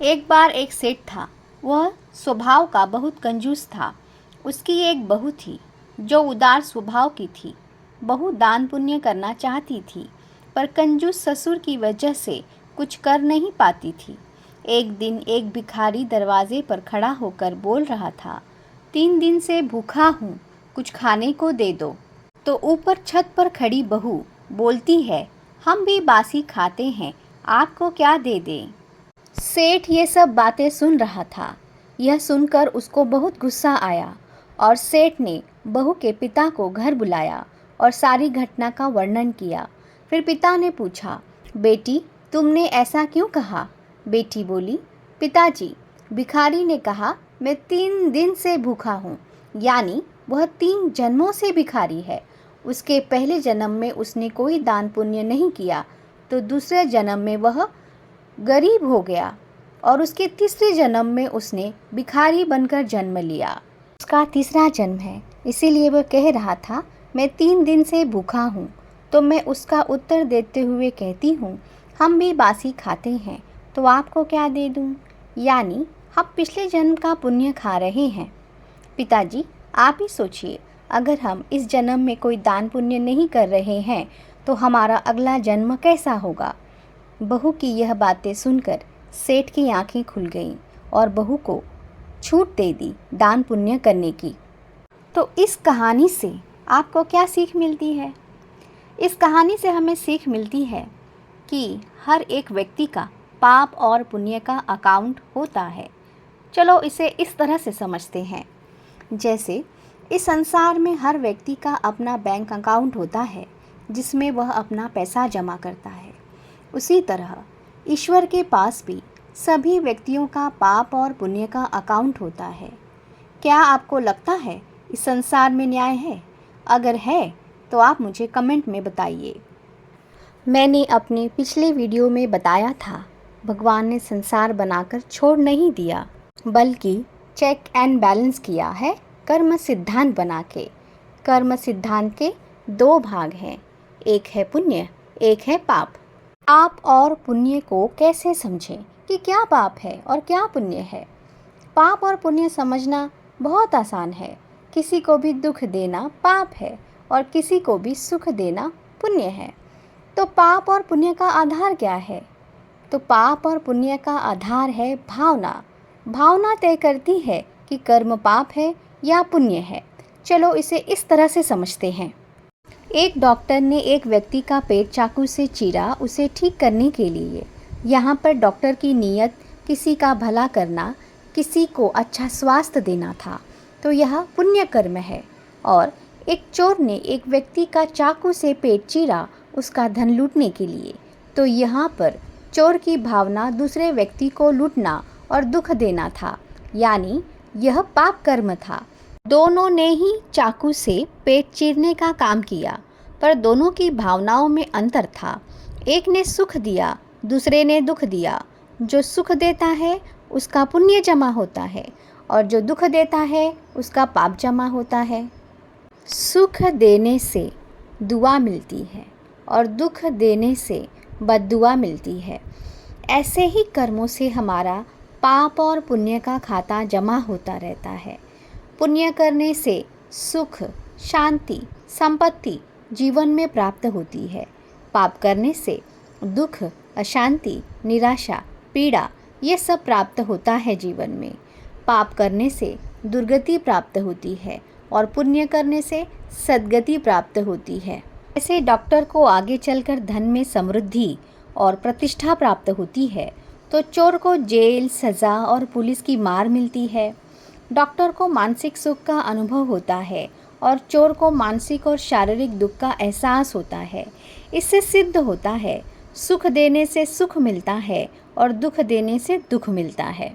एक बार एक सेठ था। वह स्वभाव का बहुत कंजूस था। उसकी एक बहू थी जो उदार स्वभाव की थी। बहू दान पुण्य करना चाहती थी, पर कंजूस ससुर की वजह से कुछ कर नहीं पाती थी। एक दिन एक भिखारी दरवाजे पर खड़ा होकर बोल रहा था, 3 दिन से भूखा हूँ, कुछ खाने को दे दो। तो ऊपर छत पर खड़ी बहू बोलती है, हम भी बासी खाते हैं, आपको क्या दे दें। सेठ ये सब बातें सुन रहा था। यह सुनकर उसको बहुत गुस्सा आया और सेठ ने बहू के पिता को घर बुलाया और सारी घटना का वर्णन किया। फिर पिता ने पूछा, बेटी तुमने ऐसा क्यों कहा। बेटी बोली, पिताजी भिखारी ने कहा मैं 3 दिन से भूखा हूँ, यानी वह 3 जन्मों से भिखारी है। उसके पहले जन्म में उसने कोई दान पुण्य नहीं किया, तो दूसरे जन्म में वह गरीब हो गया और उसके तीसरे जन्म में उसने भिखारी बनकर जन्म लिया। उसका तीसरा जन्म है, इसीलिए वह कह रहा था मैं 3 दिन से भूखा हूँ। तो मैं उसका उत्तर देते हुए कहती हूँ, हम भी बासी खाते हैं, तो आपको क्या दे दूँ। यानी हम पिछले जन्म का पुण्य खा रहे हैं। पिताजी आप ही सोचिए, अगर हम इस जन्म में कोई दान पुण्य नहीं कर रहे हैं तो हमारा अगला जन्म कैसा होगा। बहू की यह बातें सुनकर सेठ की आंखें खुल गईं और बहू को छूट दे दी दान पुण्य करने की। तो इस कहानी से आपको क्या सीख मिलती है। इस कहानी से हमें सीख मिलती है कि हर एक व्यक्ति का पाप और पुण्य का अकाउंट होता है। चलो इसे इस तरह से समझते हैं, जैसे इस संसार में हर व्यक्ति का अपना बैंक अकाउंट होता है जिसमें वह अपना पैसा जमा करता है। उसी तरह ईश्वर के पास भी सभी व्यक्तियों का पाप और पुण्य का अकाउंट होता है। क्या आपको लगता है इस संसार में न्याय है? अगर है तो आप मुझे कमेंट में बताइए। मैंने अपने पिछले वीडियो में बताया था, भगवान ने संसार बनाकर छोड़ नहीं दिया, बल्कि चेक एंड बैलेंस किया है कर्म सिद्धांत बना के। कर्म सिद्धांत के 2 भाग हैं, एक है पुण्य, एक है पाप। पाप और पुण्य को कैसे समझें कि क्या पाप है और क्या पुण्य है। पाप और पुण्य समझना बहुत आसान है। किसी को भी दुख देना पाप है और किसी को भी सुख देना पुण्य है। तो पाप और पुण्य का आधार क्या है? तो पाप और पुण्य का आधार है भावना। भावना तय करती है कि कर्म पाप है या पुण्य है। चलो इसे इस तरह से समझते हैं। एक डॉक्टर ने एक व्यक्ति का पेट चाकू से चीरा उसे ठीक करने के लिए। यहाँ पर डॉक्टर की नीयत किसी का भला करना, किसी को अच्छा स्वास्थ्य देना था, तो यह पुण्य कर्म है। और एक चोर ने एक व्यक्ति का चाकू से पेट चीरा उसका धन लूटने के लिए, तो यहाँ पर चोर की भावना दूसरे व्यक्ति को लूटना और दुख देना था, यानी यह पाप कर्म था। दोनों ने ही चाकू से पेट चीरने का काम किया, पर दोनों की भावनाओं में अंतर था। एक ने सुख दिया, दूसरे ने दुख दिया। जो सुख देता है उसका पुण्य जमा होता है और जो दुख देता है उसका पाप जमा होता है। सुख देने से दुआ मिलती है और दुख देने से बद्दुआ मिलती है। ऐसे ही कर्मों से हमारा पाप और पुण्य का खाता जमा होता रहता है। पुण्य करने से सुख, शांति, संपत्ति जीवन में प्राप्त होती है। पाप करने से दुख, अशांति, निराशा, पीड़ा ये सब प्राप्त होता है जीवन में। पाप करने से दुर्गति प्राप्त होती है और पुण्य करने से सद्गति प्राप्त होती है। ऐसे डॉक्टर को आगे चलकर धन में समृद्धि और प्रतिष्ठा प्राप्त होती है, तो चोर को जेल, सज़ा और पुलिस की मार मिलती है। डॉक्टर को मानसिक सुख का अनुभव होता है और चोर को मानसिक और शारीरिक दुख का एहसास होता है। इससे सिद्ध होता है, सुख देने से सुख मिलता है और दुख देने से दुख मिलता है।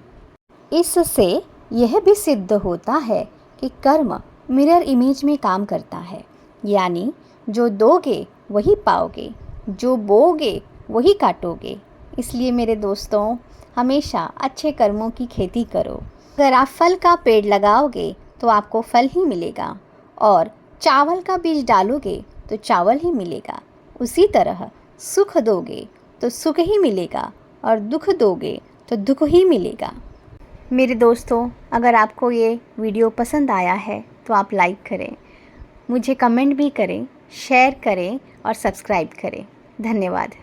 इससे यह भी सिद्ध होता है कि कर्म मिरर इमेज में काम करता है, यानी जो दोगे वही पाओगे, जो बोओगे वही काटोगे। इसलिए मेरे दोस्तों, हमेशा अच्छे कर्मों की खेती करो। अगर आप फल का पेड़ लगाओगे तो आपको फल ही मिलेगा, और चावल का बीज डालोगे तो चावल ही मिलेगा। उसी तरह सुख दोगे तो सुख ही मिलेगा और दुख दोगे तो दुख ही मिलेगा। मेरे दोस्तों, अगर आपको ये वीडियो पसंद आया है तो आप लाइक करें, मुझे कमेंट भी करें, शेयर करें और सब्सक्राइब करें। धन्यवाद।